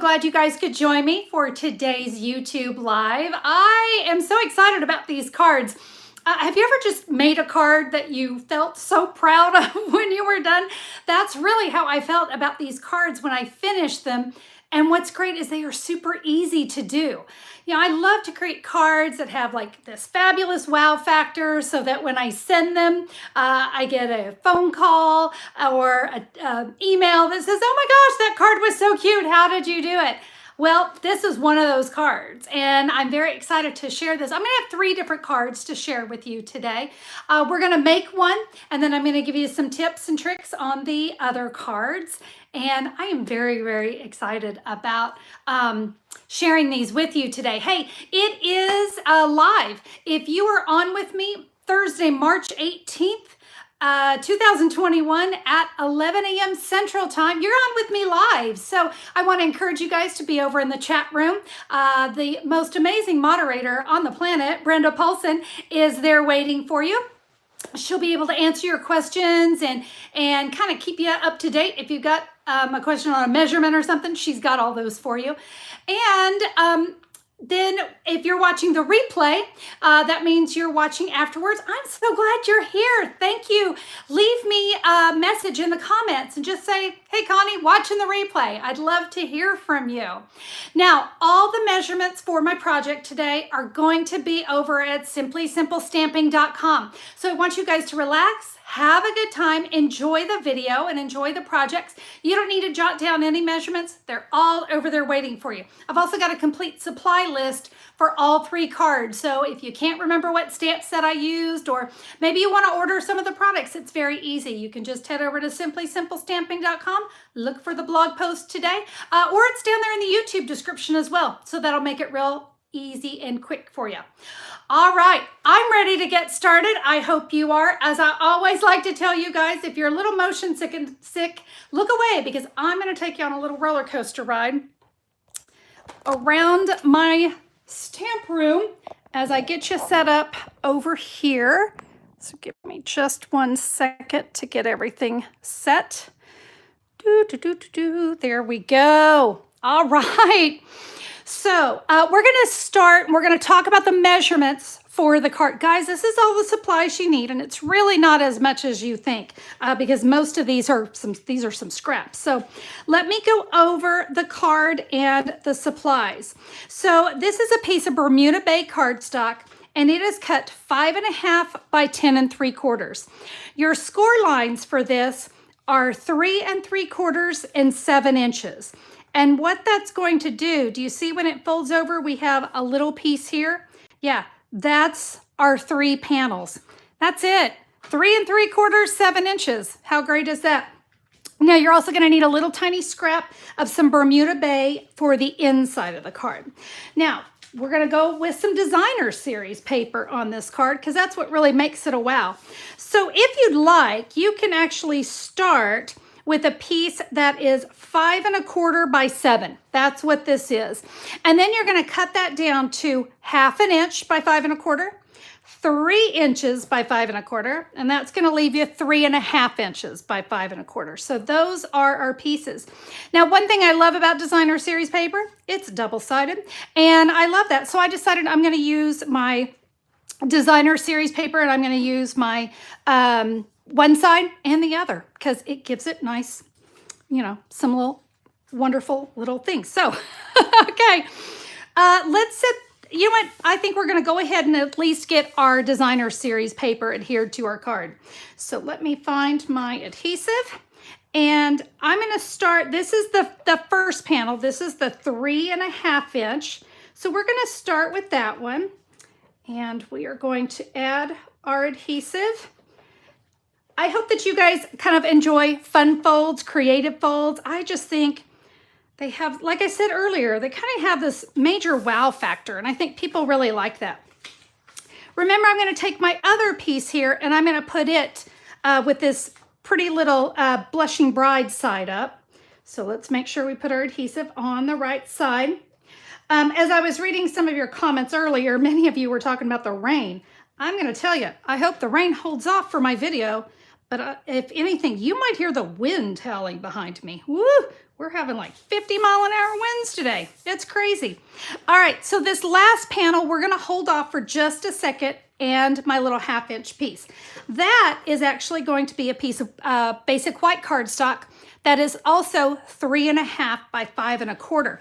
glad you guys could join me for today's YouTube Live. I am so excited about these cards. Have you ever just made a card that you felt so proud of when you were done? That's really how I felt about these cards when I finished them. And what's great is they are super easy to do. You know, I love to create cards that have like this fabulous wow factor so that when I send them, I get a phone call or an email that says, oh my gosh, that card was so cute. How did you do it? Well, this is one of those cards, and I'm very excited to share this. I'm going to have 3 different cards to share with you today. We're going to make one, and then I'm going to give you some tips and tricks on the other cards. And I am very, very excited about sharing these with you today. Hey, it is live. If you are on with me Thursday, March 18th, 2021 at 11 a.m. Central Time. You're on with me live. So I want to encourage you guys to be over in the chat room. The most amazing moderator on the planet, Brenda Paulson, is there waiting for you. She'll be able to answer your questions and kind of keep you up to date. If you've got a question on a measurement or something, she's got all those for you. And then if you're watching the replay, that means you're watching afterwards. I'm so glad you're here. Thank you. Leave me a message in the comments and just say, hey, Connie, watching the replay. I'd love to hear from you. Now, all the measurements for my project today are going to be over at simplysimplestamping.com. So I want you guys to relax, have a good time, enjoy the video and enjoy the projects. You don't need to jot down any measurements. They're all over there waiting for you. I've also got a complete supply list for all 3 cards. So if you can't remember what stamp set I used, or maybe you want to order some of the products, it's very easy. You can just head over to simplysimplestamping.com, look for the blog post today, or it's down there in the YouTube description as well. So that'll make it real easy and quick for you. All right, I'm ready to get started. I hope you are. As I always like to tell you guys, if you're a little motion sick, look away, because I'm going to take you on a little roller coaster ride around my stamp room as I get you set up over here. So give me just 1 second to get everything set. There we go. All right. So we're going to start, we're going to talk about the measurements for the card. Guys, this is all the supplies you need, and it's really not as much as you think because most of these are some scraps. So let me go over the card and the supplies. So this is a piece of Bermuda Bay cardstock, and it is cut 5.5 by 10 3/4. Your score lines for this are 3 3/4 and 7 inches. And what that's going to do you see when it folds over, we have a little piece here? Yeah, that's our 3 panels. That's it. 3 3/4, 7 inches. How great is that? Now, you're also going to need a little tiny scrap of some Bermuda Bay for the inside of the card. Now, we're going to go with some designer series paper on this card because that's what really makes it a wow. So if you'd like, you can actually start with a piece that is 5 1/4 by 7. That's what this is. And then you're going to cut that down to 1/2 inch by 5 1/4, 3 inches by 5 1/4, and that's going to leave you 3.5 inches by 5 1/4. So those are our pieces. Now, one thing I love about designer series paper, it's double-sided, and I love that. So I decided I'm going to use my designer series paper, and I'm going to use my one side and the other because it gives it nice, you know, some little wonderful little things. So, okay, let's set, you know what? I think we're going to go ahead and at least get our designer series paper adhered to our card. So let me find my adhesive, and I'm going to start. This is the first panel. This is the 3.5 inch. So we're going to start with that one, and we are going to add our adhesive. I hope that you guys kind of enjoy fun folds, creative folds. I just think they have, like I said earlier, they kind of have this major wow factor, and I think people really like that. Remember, I'm going to take my other piece here, and I'm going to put it with this pretty little blushing bride side up. So let's make sure we put our adhesive on the right side. As I was reading some of your comments earlier, many of you were talking about the rain. I'm going to tell you, I hope the rain holds off for my video. But if anything, you might hear the wind howling behind me. Woo! We're having like 50-mile-an-hour winds today. It's crazy. All right, so this last panel, we're gonna hold off for just a second and my little 1/2-inch piece. That is actually going to be a piece of basic white cardstock that is also 3.5 by 5 1/4.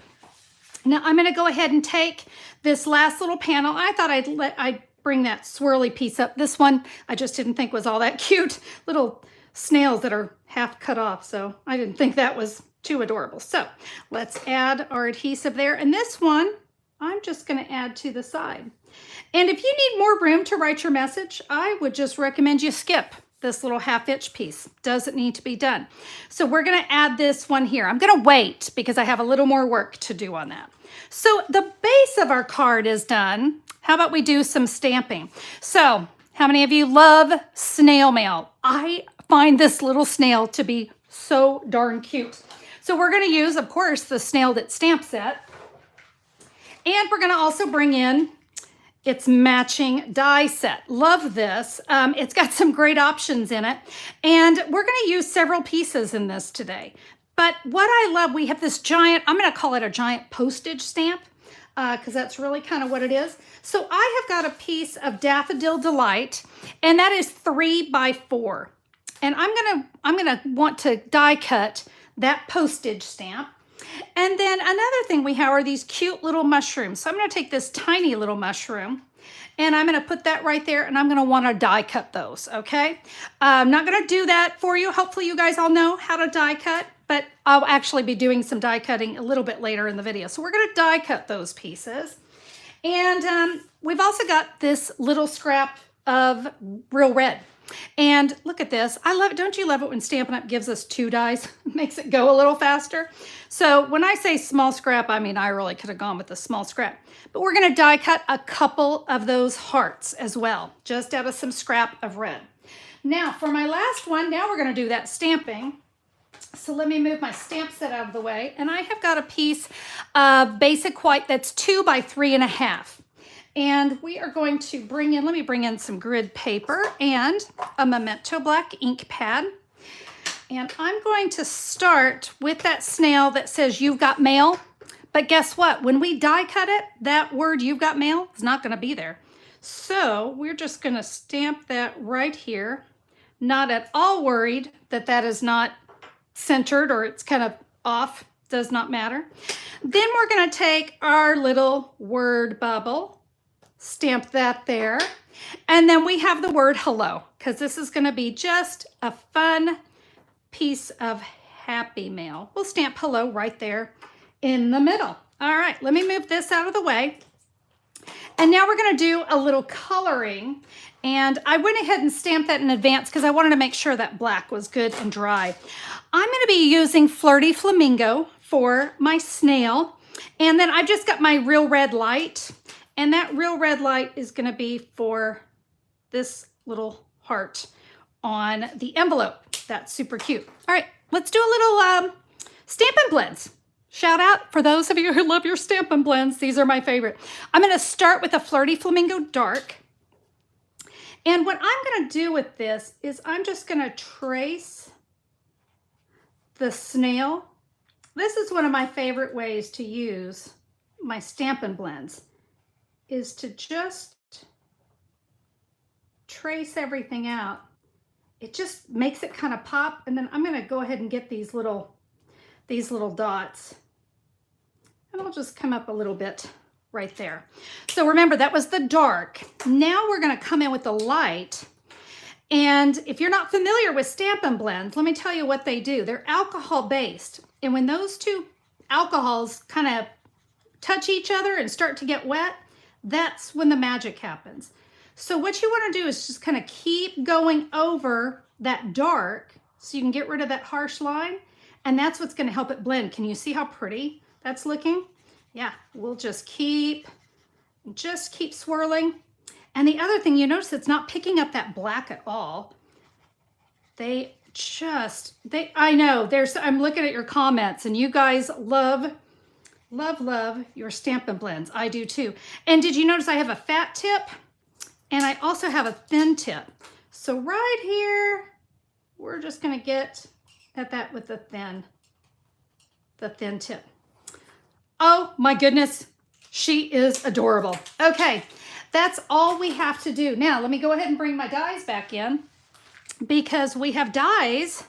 Now I'm gonna go ahead and take this last little panel. I thought I'd bring that swirly piece up. This one I just didn't think was all that cute. Little snails that are half cut off, so I didn't think that was too adorable. So let's add our adhesive there. And this one, I'm just gonna add to the side. And if you need more room to write your message, I would just recommend you skip this little 1/2-inch piece. Doesn't need to be done. So we're gonna add this one here. I'm gonna wait because I have a little more work to do on that. So the base of our card is done. How about we do some stamping? So how many of you love snail mail? I find this little snail to be so darn cute. So we're gonna use, of course, the Snailed It stamp set. And we're gonna also bring in its matching die set. Love this. It's got some great options in it. And we're gonna use several pieces in this today. But what I love, we have this giant, I'm gonna call it a giant postage stamp, because that's really kind of what it is. So I have got a piece of Daffodil Delight, and that is 3 by 4. And I'm gonna want to die cut that postage stamp. And then another thing we have are these cute little mushrooms. So I'm gonna take this tiny little mushroom and I'm gonna put that right there, and I'm gonna wanna die cut those, okay? I'm not gonna do that for you. Hopefully you guys all know how to die cut, but I'll actually be doing some die cutting a little bit later in the video. So we're gonna die cut those pieces. And we've also got this little scrap of real red. And look at this. I love it. Don't you love it when Stampin' Up! Gives us 2 dies? Makes it go a little faster. So when I say small scrap, I mean I really could have gone with the small scrap. But we're going to die cut a couple of those hearts as well, just out of some scrap of red. Now for my last one, now we're going to do that stamping. So let me move my stamp set out of the way. And I have got a piece of basic white that's 2 by 3.5. And we are going to bring in, let me bring in some grid paper and a Memento black ink pad. And I'm going to start with that snail that says you've got mail. But guess what? When we die cut it, that word you've got mail is not going to be there. So we're just going to stamp that right here. Not at all worried that that is not centered or it's kind of off. Does not matter. Then we're going to take our little word bubble. Stamp that there. And then we have the word hello, because this is going to be just a fun piece of happy mail. We'll stamp hello right there in the middle. All right, let me move this out of the way. And now we're going to do a little coloring. And I went ahead and stamped that in advance because I wanted to make sure that black was good and dry. I'm going to be using Flirty Flamingo for my snail. And then I've just got my Real Red Light. And that Real Red Light is going to be for this little heart on the envelope. That's super cute. All right, let's do a little Stampin' Blends. Shout out for those of you who love your Stampin' Blends. These are my favorite. I'm going to start with a Flirty Flamingo Dark. And what I'm going to do with this is I'm just going to trace the snail. This is one of my favorite ways to use my Stampin' Blends, is to just trace everything out. It just makes it kind of pop. And then I'm going to go ahead and get these little dots. And I'll just come up a little bit right there. So remember, that was the dark. Now we're going to come in with the light. And if you're not familiar with Stampin' Blends, let me tell you what they do. They're alcohol based. And when those two alcohols kind of touch each other and start to get wet, that's when the magic happens. So what you want to do is just kind of keep going over that dark so you can get rid of that harsh line. And that's what's going to help it blend. Can you see how pretty that's looking? Yeah, we'll just keep swirling. And the other thing, you notice it's not picking up that black at all. I know, I'm looking at your comments and you guys love your Stampin' Blends. I do too. And did you notice I have a fat tip and I also have a thin tip. So right here, we're just gonna get at that with the thin. the thin tip. Oh my goodness, she is adorable. Okay, that's all we have to do. Now, let me go ahead and bring my dies back in because we have dies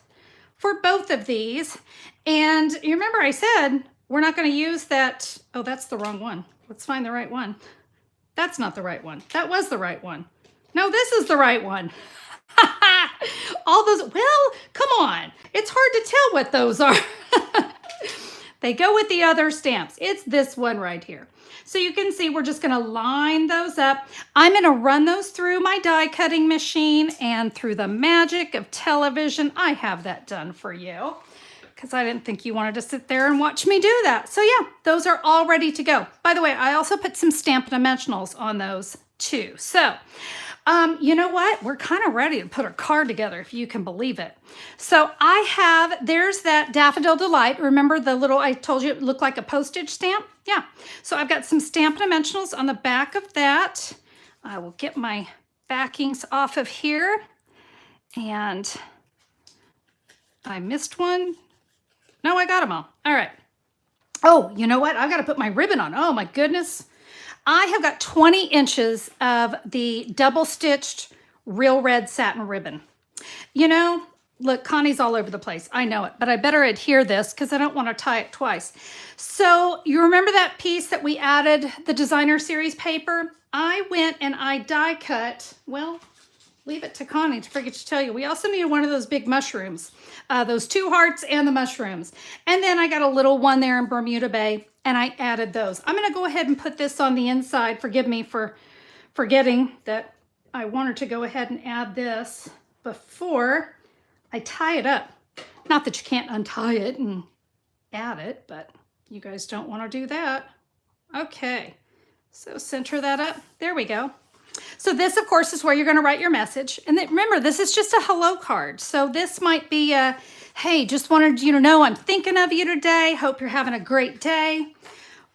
for both of these. And you remember I said, we're not gonna use that. Oh, that's the wrong one. Let's find the right one. That's not the right one. That was the right one. No, this is the right one. All those, well, come on. It's hard to tell what those are. They go with the other stamps. It's this one right here. So you can see we're just gonna line those up. I'm gonna run those through my die cutting machine, and through the magic of television, I have that done for you because I didn't think you wanted to sit there and watch me do that. So yeah, those are all ready to go. By the way, I also put some Stampin' Dimensionals on those too. So you know what? We're kind of ready to put our card together, if you can believe it. So there's that Daffodil Delight. Remember the little, I told you it looked like a postage stamp? Yeah. So I've got some Stampin' Dimensionals on the back of that. I will get my backings off of here. And I missed one. No, I got them all. All right. Oh, you know what? I've got to put my ribbon on. Oh my goodness. I have got 20 inches of the double-stitched real red satin ribbon. You know, look, Connie's all over the place. I know it, but I better adhere this because I don't want to tie it twice. So you remember that piece that we added, the designer series paper? I went and I die cut, well, leave it to Connie to forget to tell you. We also needed one of those big mushrooms, those 2 hearts and the mushrooms. And then I got a little one there in Bermuda Bay, and I added those. I'm gonna go ahead and put this on the inside. Forgive me for forgetting that I wanted to go ahead and add this before I tie it up. Not that you can't untie it and add it, but you guys don't wanna do that. Okay, so center that up. There we go. So this, of course, is where you're going to write your message. And then, remember, this is just a hello card. So this might be a, hey, just wanted you to know I'm thinking of you today. Hope you're having a great day.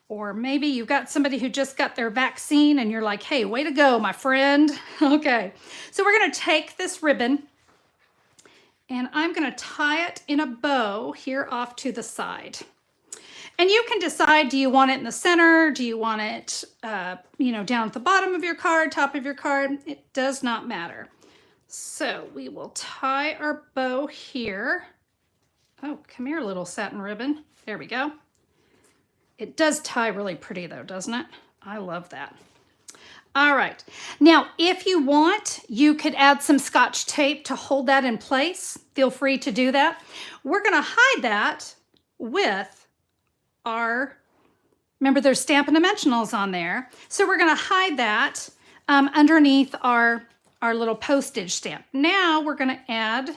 Or maybe you've got somebody who just got their vaccine and you're like, hey, way to go, my friend. Okay, so we're going to take this ribbon and I'm going to tie it in a bow here off to the side. And you can decide, do you want it in the center? Do you want it, down at the bottom of your card, top of your card? It does not matter. So we will tie our bow here. Oh, come here, little satin ribbon. There we go. It does tie really pretty though, doesn't it? I love that. All right. Now, if you want, you could add some Scotch tape to hold that in place. Feel free to do that. We're going to hide that with remember there's Stampin' Dimensionals on there. So we're going to hide that underneath our little postage stamp. Now we're going to add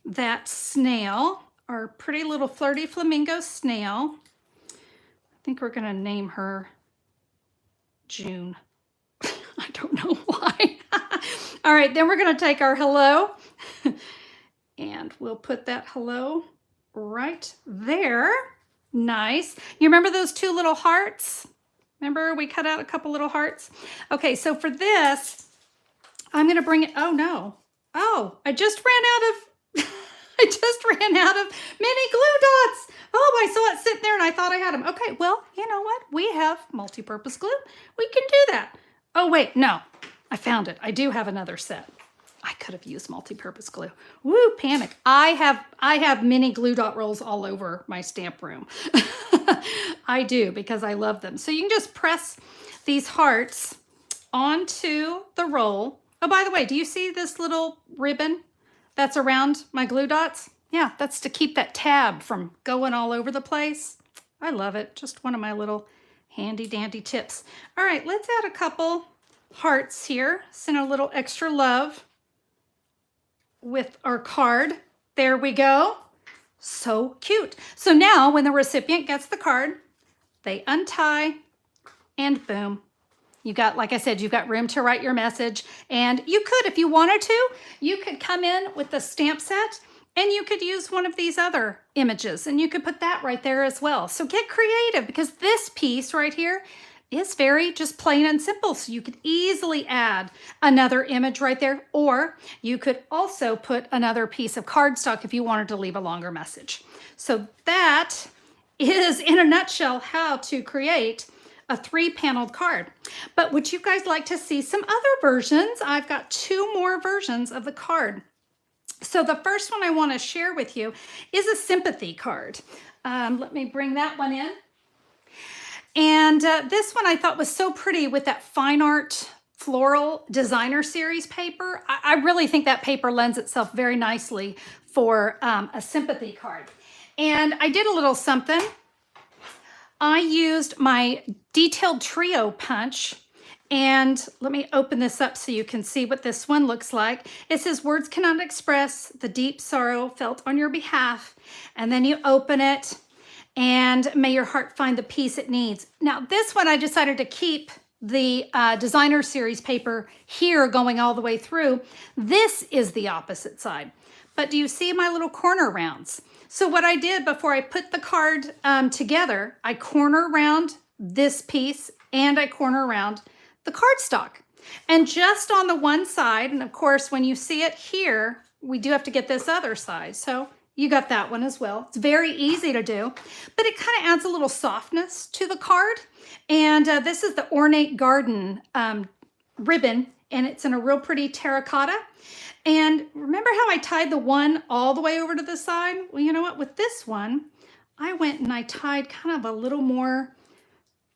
that snail, our pretty little flirty flamingo snail. I think we're going to name her June. I don't know why. All right, then we're going to take our hello and we'll put that hello right there. Nice. You remember those 2 little hearts? Remember we cut out a couple little hearts? Okay, so for this, I'm going to bring it. Oh no. Oh, I just ran out of mini glue dots. Oh, I saw it sitting there and I thought I had them. Okay, well, you know what? We have multi-purpose glue. We can do that. Oh wait, no. I found it. I do have another set. I could have used multi-purpose glue. Woo, panic. I have mini glue dot rolls all over my stamp room. I do because I love them. So you can just press these hearts onto the roll. Oh, by the way, do you see this little ribbon that's around my glue dots? Yeah, that's to keep that tab from going all over the place. I love it. Just one of my little handy dandy tips. All right, let's add a couple hearts here. Send a little extra love with our card. There we go. So cute. So now when the recipient gets the card, they untie and boom. You got, like I said, you've got room to write your message. And you could, if you wanted to, you could come in with the stamp set and you could use one of these other images and you could put that right there as well. So get creative because this piece right here is very just plain and simple. So you could easily add another image right there, or you could also put another piece of cardstock if you wanted to leave a longer message. So that is, in a nutshell, how to create a 3-paneled card. But would you guys like to see some other versions? I've got 2 more versions of the card. So the first one I want to share with you is a sympathy card. Let me bring that one in. And this one I thought was so pretty with that fine art floral designer series paper. I really think that paper lends itself very nicely for a sympathy card. And I did a little something. I used my detailed trio punch, and let me open this up so you can see what this one looks like. It says, "Words cannot express the deep sorrow felt on your behalf." And then you open it, and "May your heart find the peace it needs." Now this one I decided to keep the designer series paper here going all the way through. This is the opposite side. But do you see my little corner rounds? So what I did before I put the card together, I corner around this piece and I corner around the cardstock. And just on the one side, and of course when you see it here, we do have to get this other side. So you got that one as well. It's very easy to do, but it kind of adds a little softness to the card. And this is the Ornate Garden ribbon, and it's in a real pretty terracotta. And remember how I tied the one all the way over to the side? Well, you know what? With this one, I went and I tied kind of a little more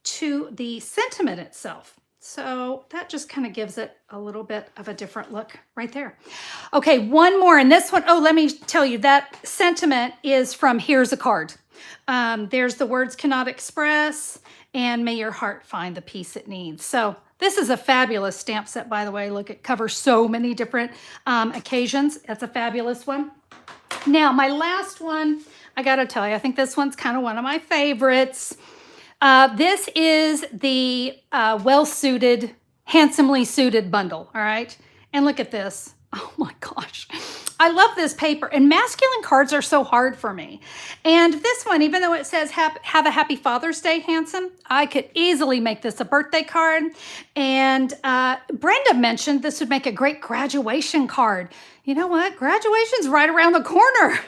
to the sentiment itself. So that just kind of gives it a little bit of a different look right there. Okay, one more. And this one, oh, let me tell you, that sentiment is from Here's a Card. There's the "Words cannot express," and "May your heart find the peace it needs." So this is a fabulous stamp set, by the way. Look, it covers so many different occasions. That's a fabulous one. Now, my last one, I got to tell you, I think this one's kind of one of my favorites. This is the well-suited, handsomely suited bundle, all right? And look at this. Oh my gosh. I love this paper, and masculine cards are so hard for me. And this one, even though it says have a happy Father's Day, handsome, I could easily make this a birthday card. And Brenda mentioned this would make a great graduation card. You know what? Graduation's right around the corner.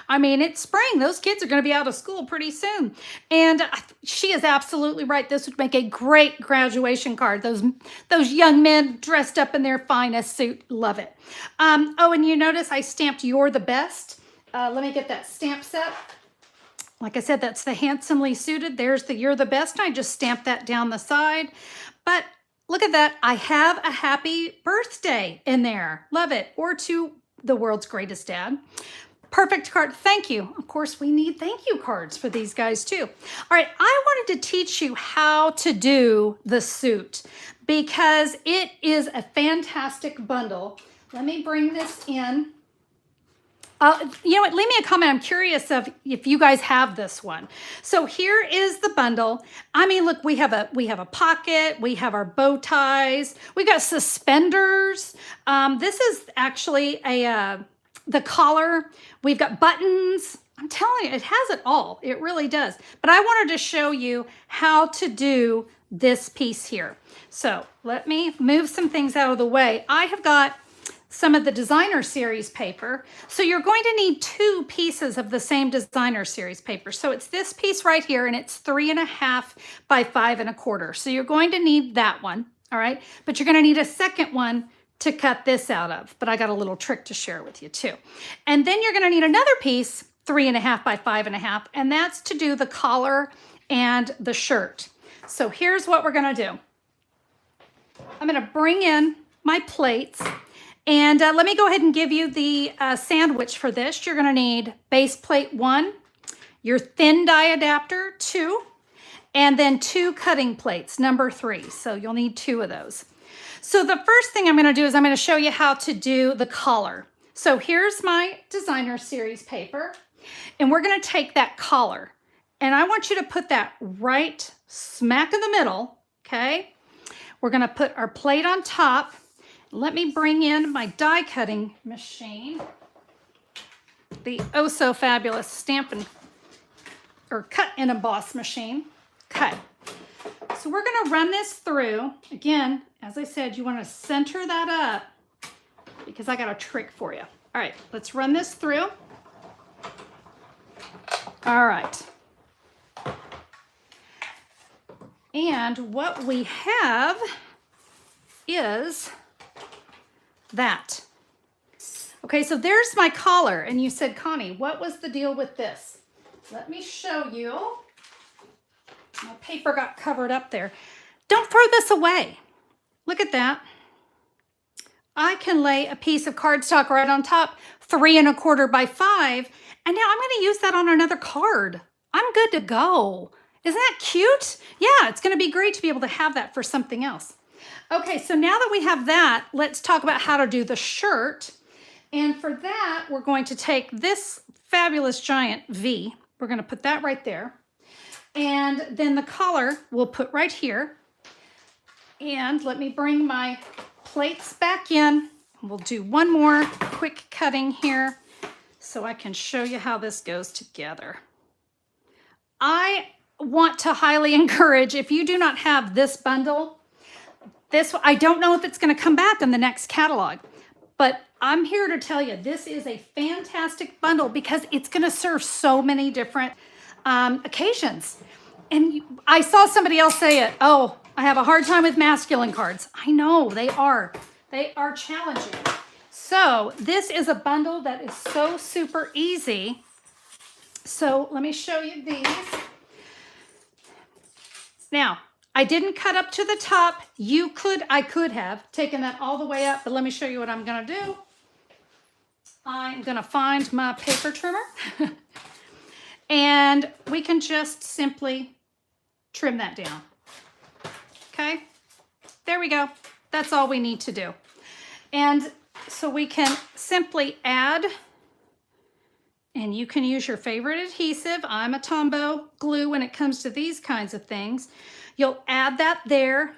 I mean, it's spring. Those kids are going to be out of school pretty soon. And she is absolutely right. This would make a great graduation card. Those young men dressed up in their finest suit. Love it. Oh, and you notice I stamped "You're the Best." Let me get that stamp set. Like I said, that's the handsomely suited. There's the "You're the Best." And I just stamped that down the side. But look at that. I have a happy birthday in there. Love it. Or to the world's greatest dad. Perfect card. Thank you. Of course, we need thank you cards for these guys too. All right. I wanted to teach you how to do the suit because it is a fantastic bundle. Let me bring this in. You know what? Leave me a comment. I'm curious if you guys have this one. So here is the bundle. I mean, look, we have a pocket. We have our bow ties. We got suspenders. This is actually the collar. We've got buttons. I'm telling you, it has it all. It really does. But I wanted to show you how to do this piece here. So let me move some things out of the way. I have got some of the designer series paper. So you're going to need 2 pieces of the same designer series paper. So it's this piece right here, and it's 3.5 by 5 1/4. So you're going to need that one, all right? But you're going to need a second one to cut this out of. But I got a little trick to share with you too. And then you're going to need another piece, 3.5 by 5 1/2, and that's to do the collar and the shirt. So here's what we're going to do. I'm going to bring in my plates. And let me go ahead and give you the sandwich for this. You're going to need base plate 1, your thin die adapter 2, and then 2 cutting plates, number 3. So you'll need 2 of those. So the first thing I'm going to do is I'm going to show you how to do the collar. So here's my designer series paper, and we're going to take that collar, and I want you to put that right smack in the middle, okay? We're going to put our plate on top. Let me bring in my die cutting machine, the oh so fabulous Stampin' or Cut and Emboss machine. Okay, so we're going to run this through. Again, as I said, you want to center that up because I got a trick for you. All right, let's run this through. All right. And what we have is that. Okay, so there's my collar. And you said, Connie, what was the deal with this? Let me show you. My paper got covered up there. Don't throw this away. Look at that. I can lay a piece of cardstock right on top, 3 1/4 by 5, and now I'm going to use that on another card. I'm good to go. Isn't that cute? Yeah, it's going to be great to be able to have that for something else. Okay, so now that we have that, let's talk about how to do the shirt. And for that, we're going to take this fabulous giant V. We're going to put that right there. And then the collar we'll put right here. And let me bring my plates back in. We'll do one more quick cutting here so I can show you how this goes together. I want to highly encourage, if you do not have this bundle, I don't know if it's going to come back in the next catalog, but I'm here to tell you this is a fantastic bundle because it's going to serve so many different occasions. And I saw somebody else say it, oh, I have a hard time with masculine cards. I know, they are challenging. So this is a bundle that is so super easy. So let me show you these. Now, I didn't cut up to the top. I could have taken that all the way up, but let me show you what I'm gonna do. I'm gonna find my paper trimmer and we can just simply trim that down. Okay, there we go. That's all we need to do. And so we can simply add, and you can use your favorite adhesive. I'm a Tombow glue when it comes to these kinds of things. You'll add that there,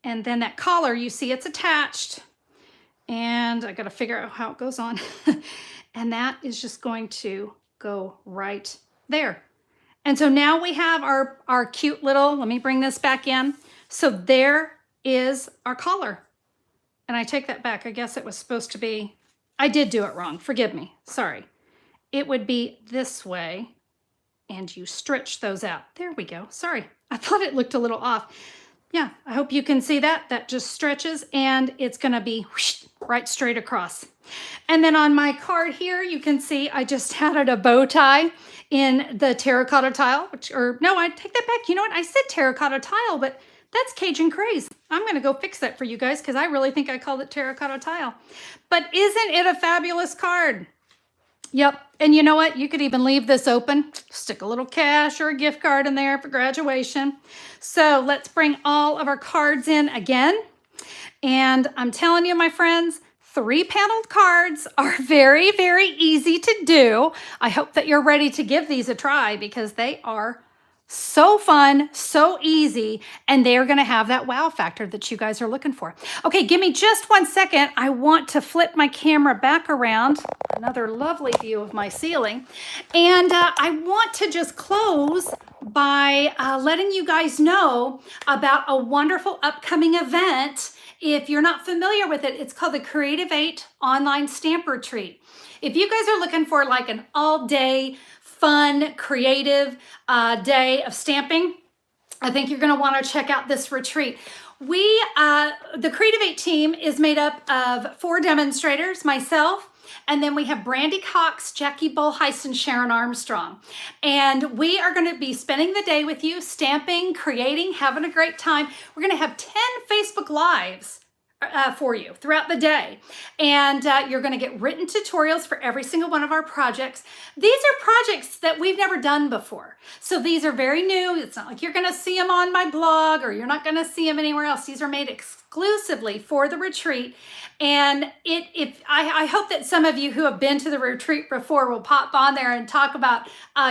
and then that collar, you see it's attached, and I gotta figure out how it goes on. And that is just going to go right there. And so now we have our cute little, let me bring this back in. So there is our collar. And I take that back. I guess it was supposed to be, I did do it wrong. Forgive me. Sorry. It would be this way and you stretch those out. There we go. Sorry. I thought it looked a little off. Yeah, I hope you can see that. That just stretches and it's going to be whoosh, right straight across. And then on my card here, you can see I just added a bow tie in the terracotta tile, no, I take that back. You know what? I said terracotta tile, but that's Cajun Craze. I'm going to go fix that for you guys because I really think I called it terracotta tile. But isn't it a fabulous card? Yep. And you know what? You could even leave this open, stick a little cash or a gift card in there for graduation. So let's bring all of our cards in again. And I'm telling you, my friends, 3-paneled cards are very, very easy to do. I hope that you're ready to give these a try because they are so fun, so easy, and they're going to have that wow factor that you guys are looking for. Okay, give me just 1 second. I want to flip my camera back around. Another lovely view of my ceiling. And I want to just close by letting you guys know about a wonderful upcoming event. If you're not familiar with it, it's called the Creative 8 Online Stamp Retreat. If you guys are looking for like an all-day fun, creative day of stamping, I think you're going to want to check out this retreat. The Creative 8 team is made up of 4 demonstrators, myself, and then we have Brandy Cox, Jackie Bullheist, and Sharon Armstrong. And we are going to be spending the day with you, stamping, creating, having a great time. We're going to have 10 Facebook Lives for you throughout the day. And you're going to get written tutorials for every single one of our projects. These are projects that we've never done before. So these are very new. It's not like you're going to see them on my blog or you're not going to see them anywhere else. These are made exclusively for the retreat. And I hope that some of you who have been to the retreat before will pop on there and talk about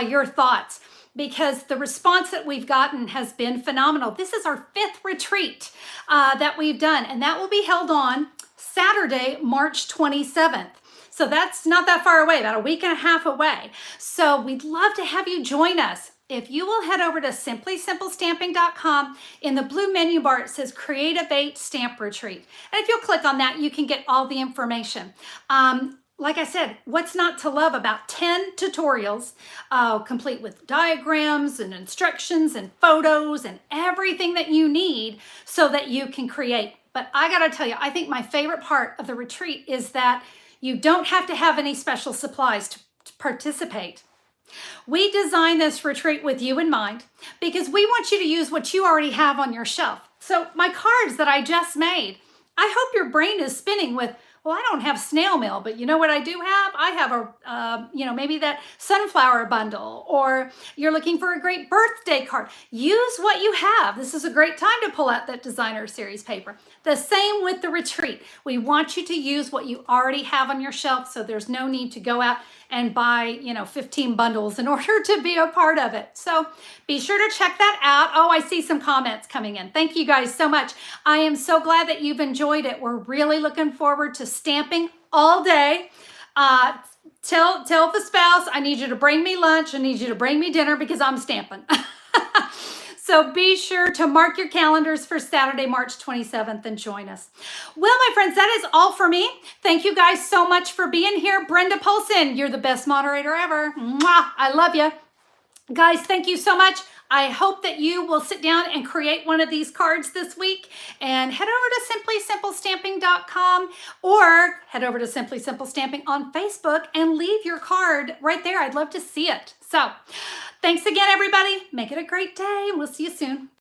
your thoughts, because the response that we've gotten has been phenomenal. This is our 5th retreat that we've done, and that will be held on Saturday, March 27th. So that's not that far away, about a week and a half away. So we'd love to have you join us. If you will head over to simplysimplestamping.com, in the blue menu bar, it says Creative 8 Stamp Retreat. And if you'll click on that, you can get all the information. like I said, what's not to love about 10 tutorials, complete with diagrams and instructions and photos and everything that you need so that you can create. But I gotta tell you, I think my favorite part of the retreat is that you don't have to have any special supplies to participate. We designed this retreat with you in mind because we want you to use what you already have on your shelf. So my cards that I just made, I hope your brain is spinning with, well, I don't have snail mail, but you know what I do have? I have maybe that sunflower bundle, or you're looking for a great birthday card. Use what you have. This is a great time to pull out that designer series paper. The same with the retreat. We want you to use what you already have on your shelf, so there's no need to go out and buy, 15 bundles in order to be a part of it. So be sure to check that out. Oh, I see some comments coming in. Thank you guys so much. I am so glad that you've enjoyed it. We're really looking forward to stamping all day. Tell the spouse, I need you to bring me lunch. I need you to bring me dinner because I'm stamping. So be sure to mark your calendars for Saturday, March 27th and join us. Well, my friends, that is all for me. Thank you guys so much for being here. Brenda Polson, you're the best moderator ever. Mwah, I love you. Guys, thank you so much. I hope that you will sit down and create one of these cards this week, and head over to simplysimplestamping.com or head over to Simply Simple Stamping on Facebook and leave your card right there. I'd love to see it. So thanks again, everybody. Make it a great day, and we'll see you soon.